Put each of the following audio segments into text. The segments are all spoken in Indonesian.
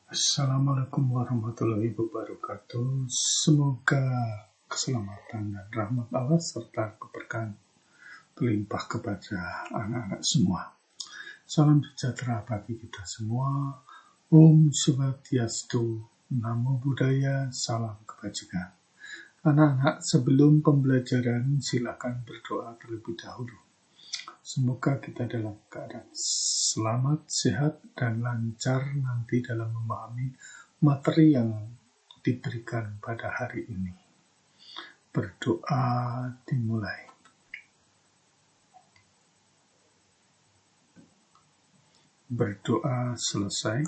Assalamualaikum warahmatullahi wabarakatuh. Semoga keselamatan dan rahmat Allah serta keberkahan berlimpah kepada anak-anak semua. Salam sejahtera bagi kita semua. Om Swastiastu, Namo Buddhaya, salam kebajikan. Anak-anak, sebelum pembelajaran silakan berdoa terlebih dahulu. Semoga kita dalam keadaan selamat, sehat, dan lancar nanti dalam memahami materi yang diberikan pada hari ini. Berdoa dimulai. Berdoa selesai.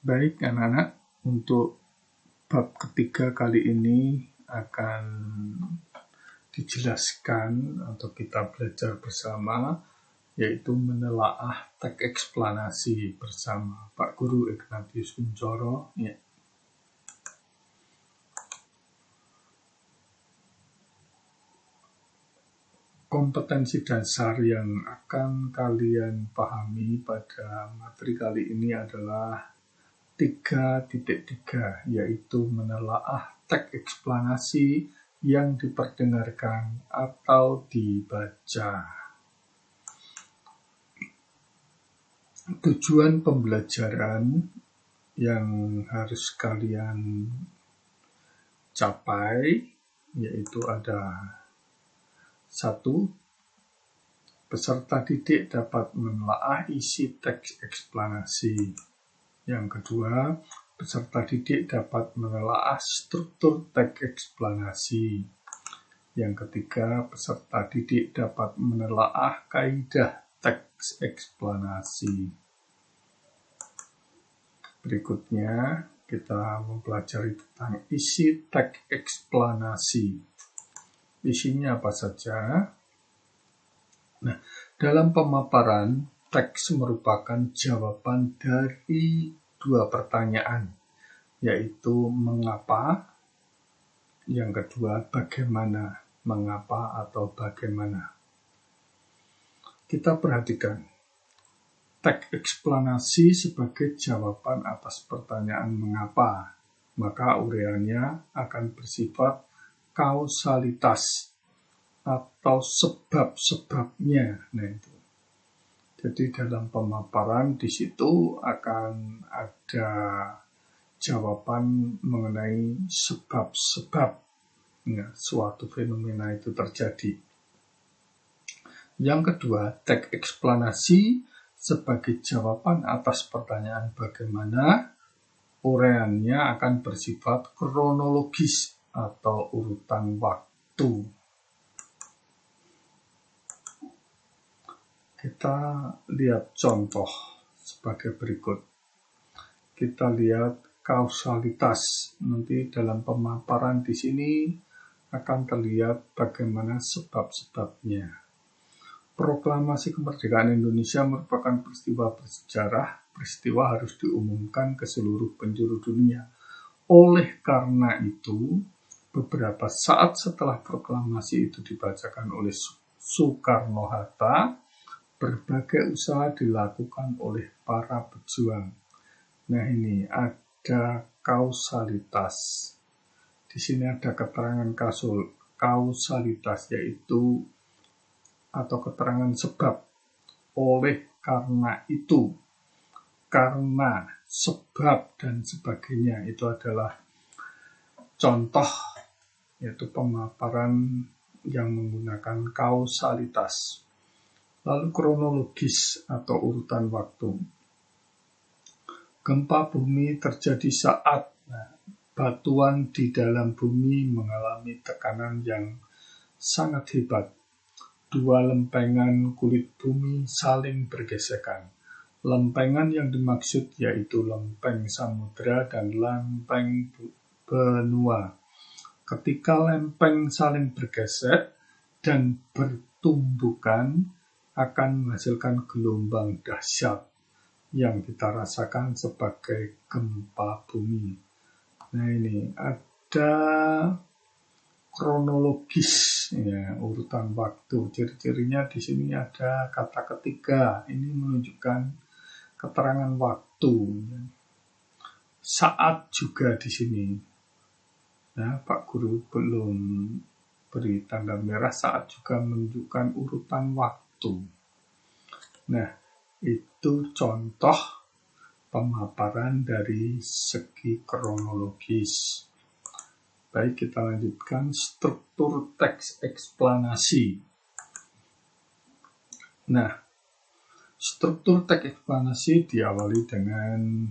Baik anak-anak, untuk bab ketiga kali ini akan dijelaskan atau kita belajar bersama, yaitu menelaah teks eksplanasi bersama Pak Guru Ignatius Kunchoro. Ya. Kompetensi dasar yang akan kalian pahami pada materi kali ini adalah 3.3, yaitu menelaah teks eksplanasi yang diperdengarkan atau dibaca. Tujuan pembelajaran yang harus kalian capai yaitu ada 1. Peserta didik dapat menelaah isi teks eksplanasi. Yang kedua, peserta didik dapat menelaah struktur teks eksplanasi. Yang ketiga, peserta didik dapat menelaah kaidah teks eksplanasi. Berikutnya, kita mempelajari tentang isi teks eksplanasi. Isinya apa saja? Nah, dalam pemaparan, teks merupakan jawaban dari 2 pertanyaan, yaitu mengapa, yang kedua bagaimana, mengapa atau bagaimana. Kita perhatikan, teks eksplanasi sebagai jawaban atas pertanyaan mengapa, maka uraiannya akan bersifat kausalitas atau sebab-sebabnya. Nah, itu. Jadi dalam pemaparan di situ akan ada jawaban mengenai sebab-sebab suatu fenomena itu terjadi. Yang kedua, teks eksplanasi sebagai jawaban atas pertanyaan bagaimana, uraiannya akan bersifat kronologis atau urutan waktu. Kita lihat contoh sebagai berikut. Kita lihat kausalitas. Nanti dalam pemaparan di sini akan terlihat bagaimana sebab-sebabnya. Proklamasi kemerdekaan Indonesia merupakan peristiwa bersejarah. Peristiwa harus diumumkan ke seluruh penjuru dunia. Oleh karena itu, beberapa saat setelah proklamasi itu dibacakan oleh Soekarno-Hatta, berbagai usaha dilakukan oleh para pejuang. Nah, ini ada kausalitas. Di sini ada keterangan kausalitas, yaitu atau keterangan sebab. Oleh karena itu, karena, sebab, dan sebagainya. Itu adalah contoh, yaitu pemaparan yang menggunakan kausalitas. Lalu kronologis atau urutan waktu. Gempa bumi terjadi saat batuan di dalam bumi mengalami tekanan yang sangat hebat. 2 lempengan kulit bumi saling bergesekan. Lempengan yang dimaksud yaitu lempeng samudra dan lempeng benua. Ketika lempeng saling bergesek dan bertumbukan, akan menghasilkan gelombang dahsyat yang kita rasakan sebagai gempa bumi. Nah, ini ada kronologis, ya, urutan waktu. Ciri-cirinya di sini ada kata ketiga. Ini menunjukkan keterangan waktu. Saat juga di sini. Ya, Pak Guru belum beri tanda merah, saat juga menunjukkan urutan waktu. Nah, itu contoh pemaparan dari segi kronologis. Baik, kita lanjutkan struktur teks eksplanasi. Nah, struktur teks eksplanasi diawali dengan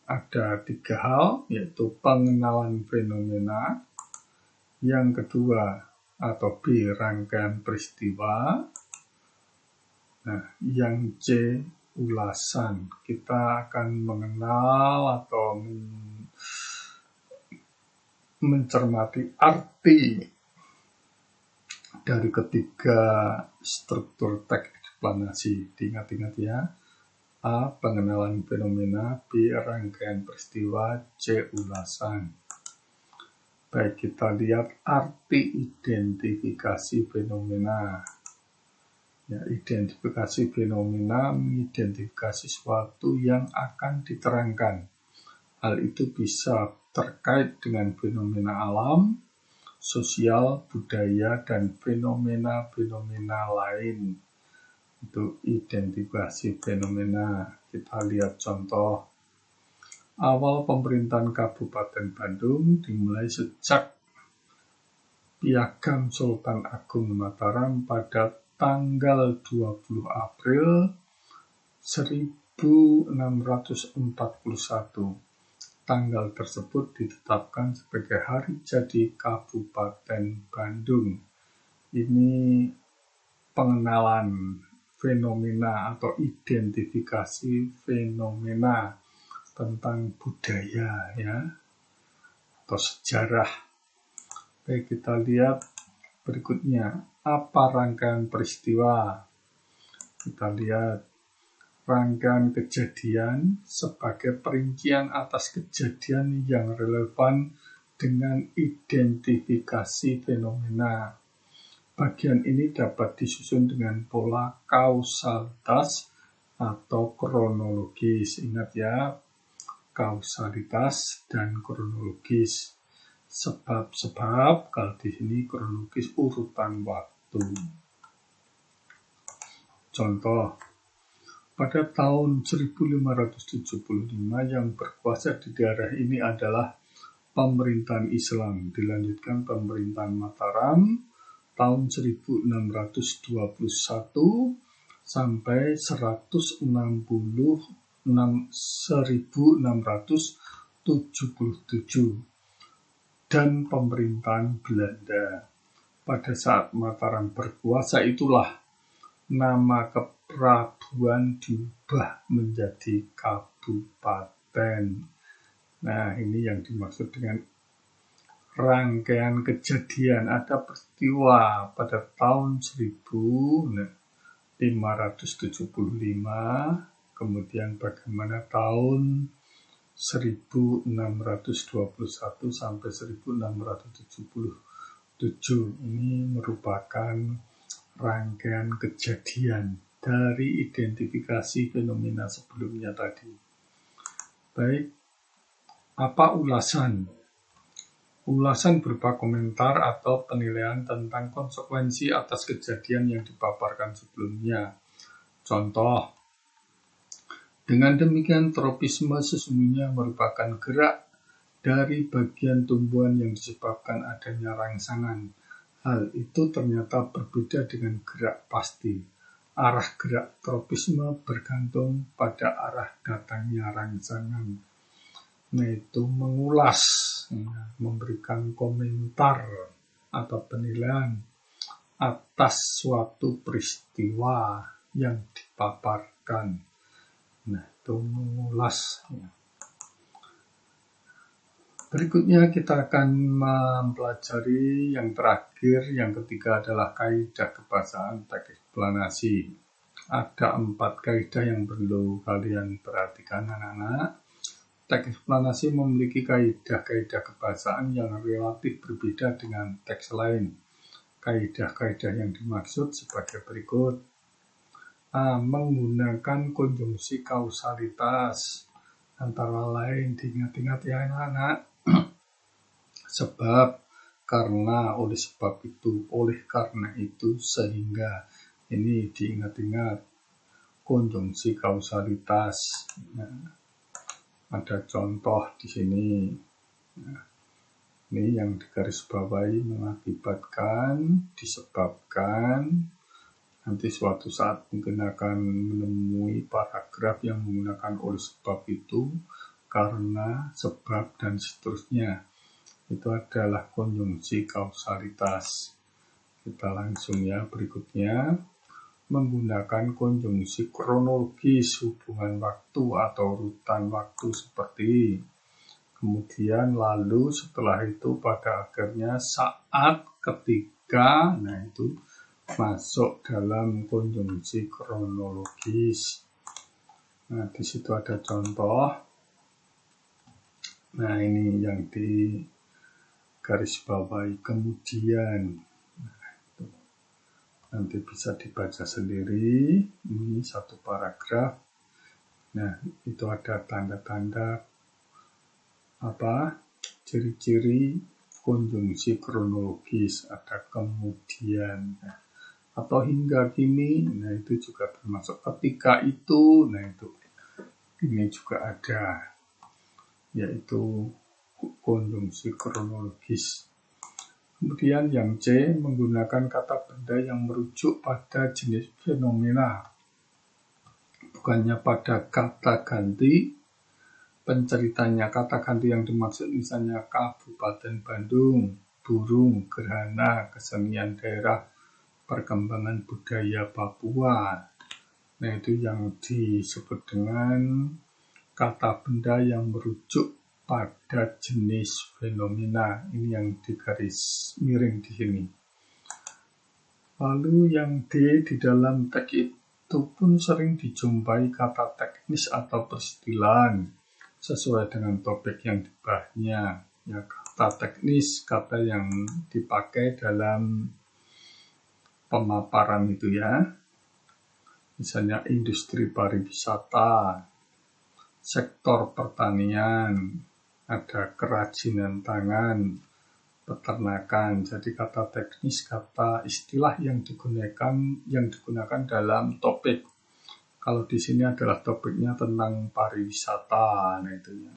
ada 3 hal, yaitu pengenalan fenomena, yang kedua atau B, rangkaian peristiwa, nah, yang C, ulasan. Kita akan mengenal atau mencermati arti dari ketiga struktur teks eksplanasi. Diingat-ingat ya. A, pengenalan fenomena, B, rangkaian peristiwa, C, ulasan. Baik, kita lihat arti identifikasi fenomena. Ya, identifikasi fenomena mengidentifikasi sesuatu yang akan diterangkan. Hal itu bisa terkait dengan fenomena alam, sosial, budaya, dan fenomena-fenomena lain. Untuk identifikasi fenomena, kita lihat contoh. Awal pemerintahan Kabupaten Bandung dimulai sejak Piagam Sultan Agung Mataram pada tanggal 20 April 1641. Tanggal tersebut ditetapkan sebagai hari jadi Kabupaten Bandung. Ini pengenalan fenomena atau identifikasi fenomena tentang budaya ya atau sejarah. Baik, kita lihat berikutnya, apa rangkaian peristiwa? Kita lihat rangkaian kejadian sebagai perincian atas kejadian yang relevan dengan identifikasi fenomena. Bagian ini dapat disusun dengan pola kausalitas atau kronologis. Ingat ya, kausalitas dan kronologis. Sebab-sebab, kalau di sini kronologis urutan waktu. Contoh, pada tahun 1575 yang berkuasa di daerah ini adalah pemerintahan Islam. Dilanjutkan pemerintahan Mataram tahun 1621 sampai 1677 dan pemerintahan Belanda. Pada saat Mataram berkuasa itulah nama keprabuan diubah menjadi kabupaten. Nah, ini yang dimaksud dengan rangkaian kejadian. Ada peristiwa pada tahun 1575, kemudian bagaimana tahun 1621 sampai 1677. Ini merupakan rangkaian kejadian dari identifikasi fenomena sebelumnya tadi. Baik, apa ulasan? Ulasan berupa komentar atau penilaian tentang konsekuensi atas kejadian yang dipaparkan sebelumnya. Contoh, dengan demikian tropisme sesungguhnya merupakan gerak dari bagian tumbuhan yang disebabkan adanya rangsangan. Hal itu ternyata berbeda dengan gerak pasti. Arah gerak tropisme bergantung pada arah datangnya rangsangan. Nah, itu mengulas, memberikan komentar atau penilaian atas suatu peristiwa yang dipaparkan. Nah, itu mengulas. Berikutnya kita akan mempelajari yang terakhir, yang ketiga adalah kaidah kebahasaan teks eksplanasi. Ada 4 kaidah yang perlu kalian perhatikan anak-anak. Teks eksplanasi memiliki kaidah-kaidah kebahasaan yang relatif berbeda dengan teks lain. Kaidah-kaidah yang dimaksud sebagai berikut. A. Menggunakan konjungsi kausalitas. Antara lain diingat-ingat ya anak-anak. Sebab, karena, oleh sebab itu, oleh karena itu, sehingga. Ini diingat-ingat. Konjungsi kausalitas. Nah, ada contoh di sini. Nah, ini yang digarisbawahi mengakibatkan, disebabkan. Nanti suatu saat mungkin akan menemui paragraf yang menggunakan oleh sebab itu, karena, sebab, dan seterusnya. Itu adalah konjungsi kausalitas. Kita langsung ya berikutnya. Menggunakan konjungsi kronologis hubungan waktu atau urutan waktu seperti. Kemudian lalu setelah itu pada akhirnya saat, ketika, nah itu masuk dalam konjungsi kronologis. Nah, di situ ada contoh. Nah, ini yang di garis bawahi kemudian. Nah, itu. Nanti bisa dibaca sendiri. Ini satu paragraf. Nah, itu ada tanda-tanda ciri-ciri konjungsi kronologis, ada kemudian. Nah, atau hingga kini, nah itu juga termasuk ketika itu, nah itu ini juga ada, yaitu konjungsi kronologis. Kemudian yang C, menggunakan kata benda yang merujuk pada jenis fenomena, bukannya pada kata ganti. Penceritanya kata ganti yang dimaksud misalnya Kabupaten Bandung, burung, gerhana, kesenian daerah, perkembangan budaya Papua. Nah, itu yang disebut dengan kata benda yang merujuk pada jenis fenomena. Ini yang digaris miring di sini. Lalu yang D, di dalam teks itu pun sering dijumpai kata teknis atau peristilahan sesuai dengan topik yang dibahasnya. Ya, kata teknis, kata yang dipakai dalam pemaparan itu ya. Misalnya industri pariwisata, sektor pertanian, ada kerajinan tangan, peternakan. Jadi kata teknis, kata istilah yang digunakan dalam topik. Kalau di sini adalah topiknya tentang pariwisata, nah itu ya.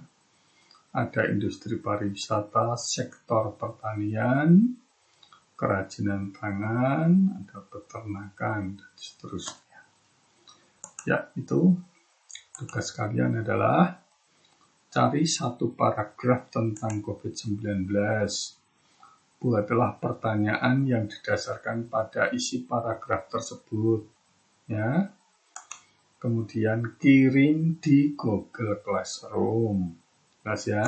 Ada industri pariwisata, sektor pertanian, kerajinan tangan, ada peternakan, dan seterusnya. Ya, itu tugas kalian adalah cari satu paragraf tentang COVID-19. Buatlah pertanyaan yang didasarkan pada isi paragraf tersebut. Ya. Kemudian kirim di Google Classroom. Jelas ya?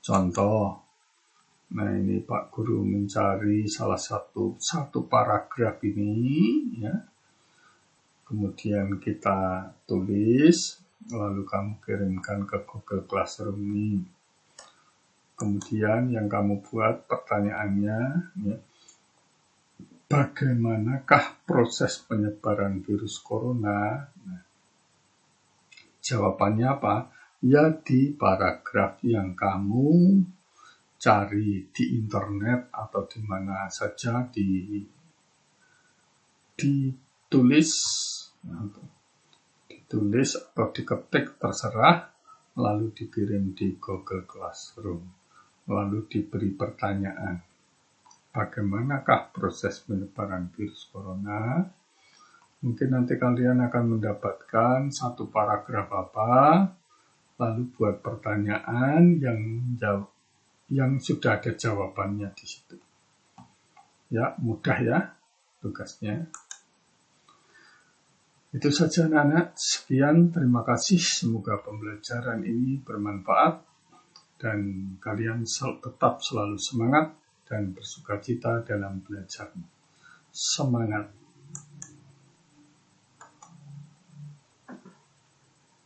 Contoh. Nah, ini Pak Guru mencari salah satu paragraf ini ya. Kemudian kita tulis, lalu kamu kirimkan ke Google Classroom ini. Kemudian yang kamu buat pertanyaannya ya. Bagaimanakah proses penyebaran virus corona? Nah, jawabannya apa? Ya di paragraf yang kamu cari di internet atau di mana saja ditulis atau diketik terserah, lalu dikirim di Google Classroom, lalu diberi pertanyaan. Bagaimanakah proses penyebaran virus corona? Mungkin nanti kalian akan mendapatkan satu paragraf lalu buat pertanyaan yang sudah ada jawabannya di situ. Ya, mudah ya tugasnya. Itu saja anak-anak. Sekian, terima kasih. Semoga pembelajaran ini bermanfaat dan kalian tetap selalu semangat dan bersukacita dalam belajar. Semangat!